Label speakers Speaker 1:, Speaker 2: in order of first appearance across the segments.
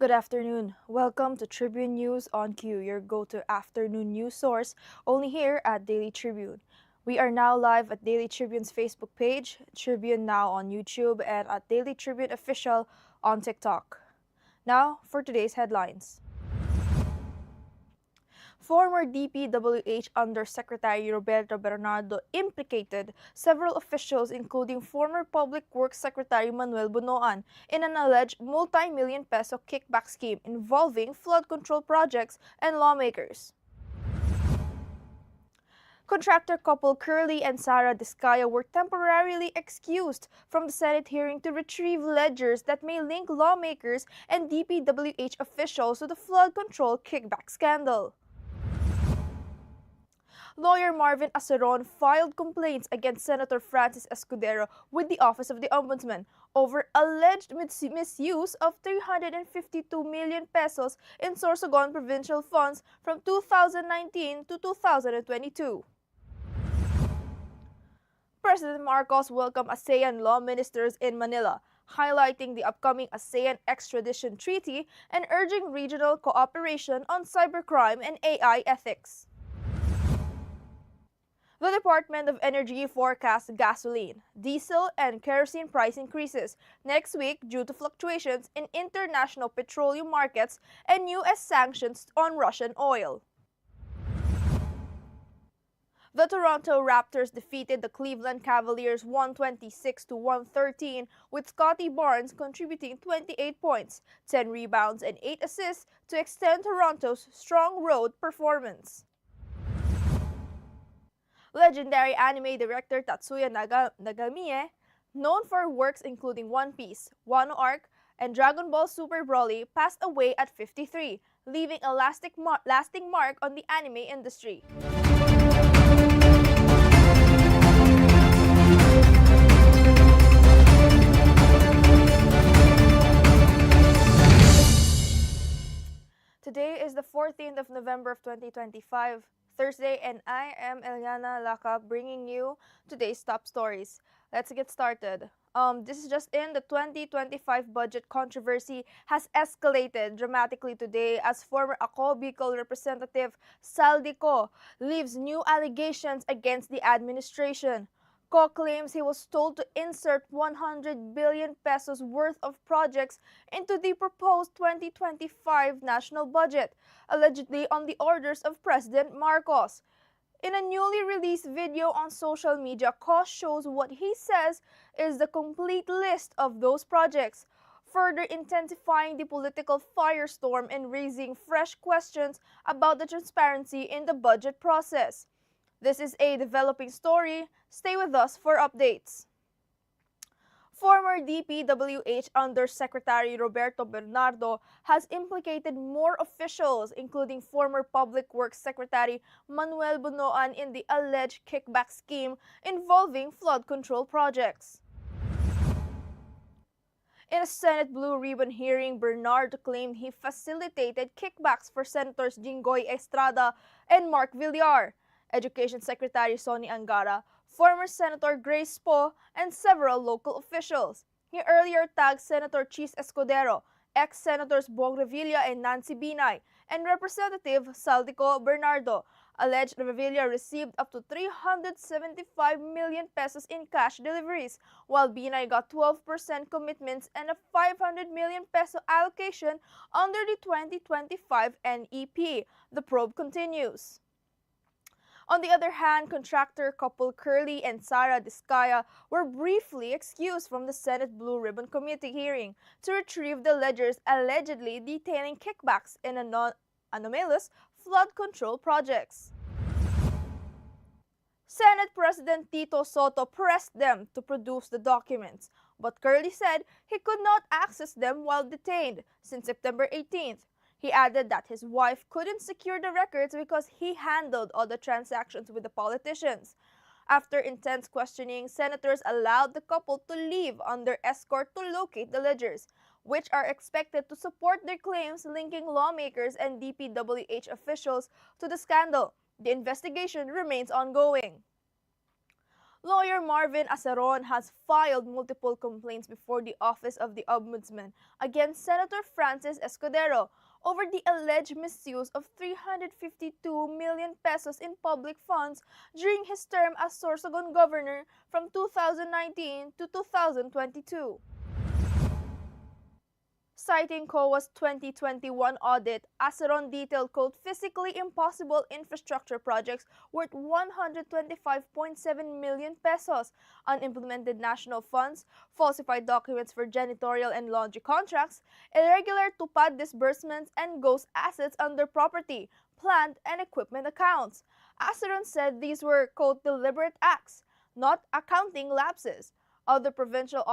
Speaker 1: Good afternoon. Welcome to Tribune News on Q, your go-to afternoon news source, only here at Daily Tribune. We are now live at Daily Tribune's Facebook page, Tribune Now on YouTube, and at Daily Tribune Official on TikTok. Now for today's headlines. Former DPWH Undersecretary Roberto Bernardo implicated several officials including former Public Works Secretary Manuel Bunoan in an alleged multi-million peso kickback scheme involving flood control projects and lawmakers. Contractor couple Curly and Sara Discaya were temporarily excused from the Senate hearing to retrieve ledgers that may link lawmakers and DPWH officials to the flood control kickback scandal. Lawyer Marvin Aceron filed complaints against Senator Francis Escudero with the Office of the Ombudsman over alleged misuse of 352 million pesos in Sorsogon provincial funds from 2019 to 2022. President Marcos welcomed ASEAN law ministers in Manila, highlighting the upcoming ASEAN extradition treaty and urging regional cooperation on cybercrime and AI ethics. The Department of Energy forecasts gasoline, diesel, and kerosene price increases next week due to fluctuations in international petroleum markets and U.S. sanctions on Russian oil. The Toronto Raptors defeated the Cleveland Cavaliers 126-113, with Scotty Barnes contributing 28 points, 10 rebounds, and 8 assists to extend Toronto's strong road performance. Legendary anime director Tatsuya Nagamie, known for works including One Piece, Wano Arc, and Dragon Ball Super Broly, passed away at 53, leaving a lasting mark on the anime industry. Today is the 14th of November of 2025, Thursday, and I am Eliana Lacap bringing you today's top stories. Let's get started. This is just in. The 2025 budget controversy has escalated dramatically today as former Ako Bicol Representative Saldico leaves new allegations against the administration. Ko claims he was told to insert 100 billion pesos worth of projects into the proposed 2025 national budget, allegedly on the orders of President Marcos. In a newly released video on social media, Ko shows what he says is the complete list of those projects, further intensifying the political firestorm and raising fresh questions about the transparency in the budget process. This is a developing story. Stay with us for updates. Former DPWH Undersecretary Roberto Bernardo has implicated more officials, including former Public Works Secretary Manuel Bunoan, in the alleged kickback scheme involving flood control projects. In a Senate Blue Ribbon hearing, Bernardo claimed he facilitated kickbacks for Senators Jinggoy Estrada and Mark Villar, Education Secretary Sonny Angara, former Senator Grace Poe, and several local officials. He earlier tagged Senator Chis Escudero, ex-Senators Bong Revilla and Nancy Binay, and Representative Saldico Bernardo. Alleged Revilla received up to 375 million pesos in cash deliveries, while Binay got 12% commitments and a 500 million peso allocation under the 2025 NEP. The probe continues. On the other hand, contractor couple Curly and Sara Discaya were briefly excused from the Senate Blue Ribbon Committee hearing to retrieve the ledgers allegedly detailing kickbacks in anomalous flood control projects. Senate President Tito Soto pressed them to produce the documents, but Curly said he could not access them while detained since September 18th. He added that his wife couldn't secure the records because he handled all the transactions with the politicians. After intense questioning, senators allowed the couple to leave under escort to locate the ledgers, which are expected to support their claims linking lawmakers and DPWH officials to the scandal. The investigation remains ongoing. Lawyer Marvin Aceron has filed multiple complaints before the Office of the Ombudsman against Senator Francis Escudero over the alleged misuse of 352 million pesos in public funds during his term as Sorsogon governor from 2019 to 2022. Citing COA's 2021 audit, Aceron detailed physically impossible infrastructure projects worth 125.7 million pesos, unimplemented national funds, falsified documents for janitorial and laundry contracts, irregular tupad disbursements, and ghost assets under property, plant, and equipment accounts. Aceron said these were, deliberate acts, not accounting lapses. Other provincial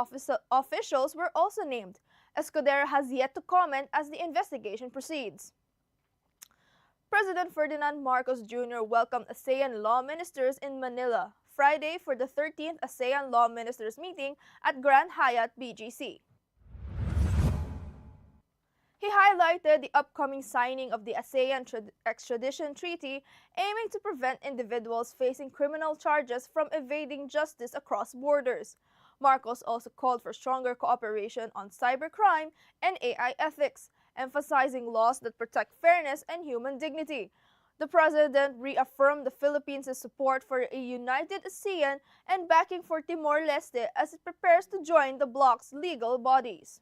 Speaker 1: officials were also named. Escudero has yet to comment as the investigation proceeds. President Ferdinand Marcos Jr. welcomed ASEAN law ministers in Manila Friday for the 13th ASEAN Law Ministers meeting at Grand Hyatt BGC. He highlighted the upcoming signing of the ASEAN Extradition Treaty, aiming to prevent individuals facing criminal charges from evading justice across borders. Marcos also called for stronger cooperation on cybercrime and AI ethics, emphasizing laws that protect fairness and human dignity. The president reaffirmed the Philippines' support for a united ASEAN and backing for Timor-Leste as it prepares to join the bloc's legal bodies.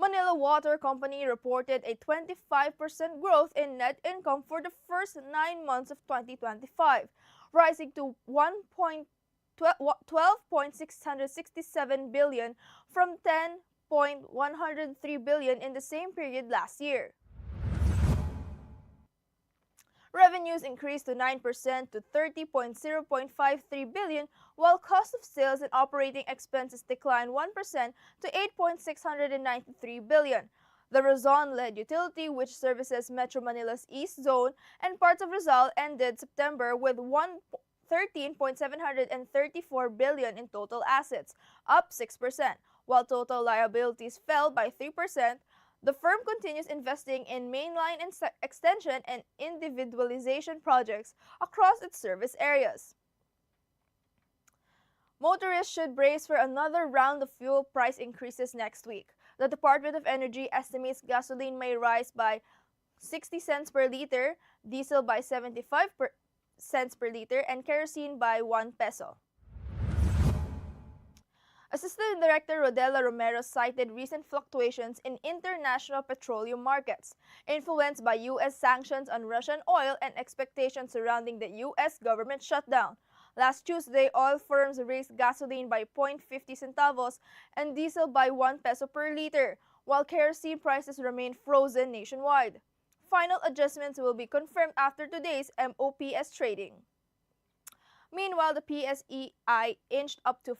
Speaker 1: Manila Water Company reported a 25% growth in net income for the first 9 months of 2025, rising to 12.667 billion from 10.103 billion in the same period last year. Revenues increased to 9% to 30.053 billion, while cost of sales and operating expenses declined 1% to 8.693 billion. The Rizon-led utility, which services Metro Manila's East Zone and parts of Rizal, ended September with 13.734 billion in total assets, up 6%, while total liabilities fell by 3%. The firm continues investing in mainline extension and individualization projects across its service areas. Motorists should brace for another round of fuel price increases next week. The Department of Energy estimates gasoline may rise by 60 cents per liter, diesel by 75 cents per liter, and kerosene by 1 peso. Assistant Director Rodela Romero cited recent fluctuations in international petroleum markets, influenced by U.S. sanctions on Russian oil and expectations surrounding the U.S. government shutdown. Last Tuesday, oil firms raised gasoline by 0.50 centavos and diesel by 1 peso per liter, while kerosene prices remain frozen nationwide. Final adjustments will be confirmed after today's MOPS trading. Meanwhile, the PSEI inched up to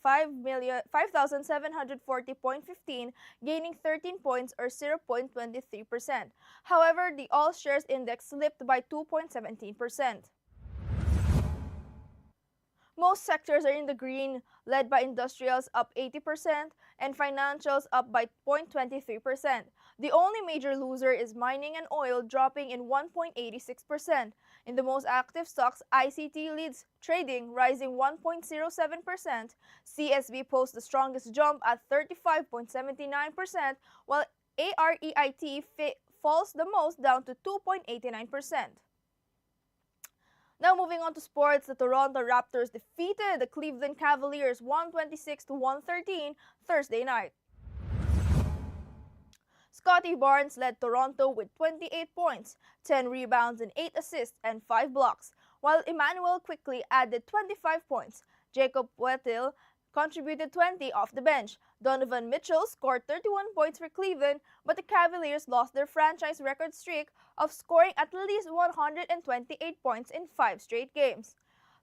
Speaker 1: 5,740.15, gaining 13 points or 0.23%. However, the All Shares Index slipped by 2.17%. Most sectors are in the green, led by industrials up 80% and financials up by 0.23%. The only major loser is mining and oil, dropping in 1.86%. In the most active stocks, ICT leads trading, rising 1.07%. CSB posts the strongest jump at 35.79%, while AREIT falls the most, down to 2.89%. Now moving on to sports, the Toronto Raptors defeated the Cleveland Cavaliers 126-113 Thursday night. Scottie Barnes led Toronto with 28 points, 10 rebounds and 8 assists and 5 blocks, while Emmanuel quickly added 25 points. Jacob Poeltl contributed 20 off the bench. Donovan Mitchell scored 31 points for Cleveland, but the Cavaliers lost their franchise record streak of scoring at least 128 points in 5 straight games.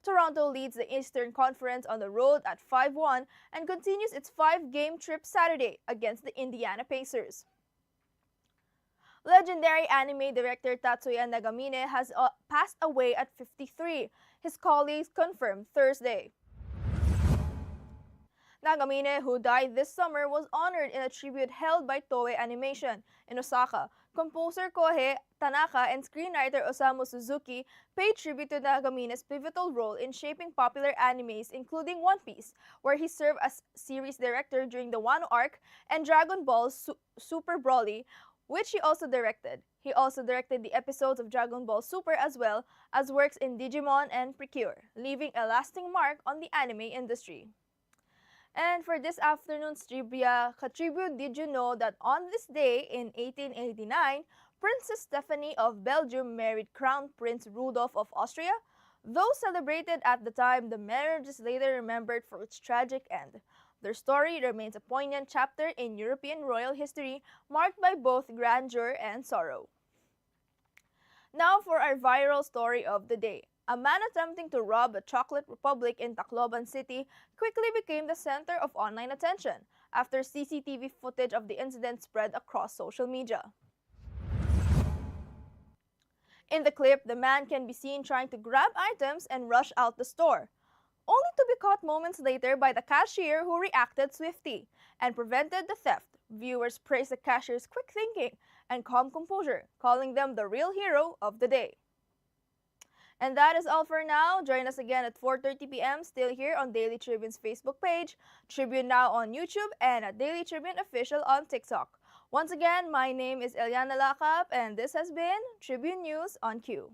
Speaker 1: Toronto leads the Eastern Conference on the road at 5-1 and continues its 5-game trip Saturday against the Indiana Pacers. Legendary anime director Tatsuya Nagamine has passed away at 53, his colleagues confirmed Thursday. Nagamine, who died this summer, was honored in a tribute held by Toei Animation in Osaka Composer Kohei Tanaka and screenwriter Osamu Suzuki paid tribute to Nagamina's pivotal role in shaping popular animes, including One Piece, where he served as series director during the Wano arc, and Dragon Ball Super Broly, which he also directed. He also directed the episodes of Dragon Ball Super as well as works in Digimon and Precure, leaving a lasting mark on the anime industry. And for this afternoon's trivia, Tribune, did you know that on this day in 1889, Princess Stephanie of Belgium married Crown Prince Rudolf of Austria? Though celebrated at the time, the marriage is later remembered for its tragic end. Their story remains a poignant chapter in European royal history, marked by both grandeur and sorrow. Now for our viral story of the day. A man attempting to rob a chocolate republic in Tacloban City quickly became the center of online attention after CCTV footage of the incident spread across social media. In the clip, the man can be seen trying to grab items and rush out the store, only to be caught moments later by the cashier who reacted swiftly and prevented the theft. Viewers praise the cashier's quick thinking and calm composure, calling them the real hero of the day. And that is all for now. Join us again at 4:30 p.m. still here on Daily Tribune's Facebook page, Tribune Now on YouTube, and at Daily Tribune Official on TikTok. Once again, my name is Eliana Lacap, and this has been Tribune News on Q.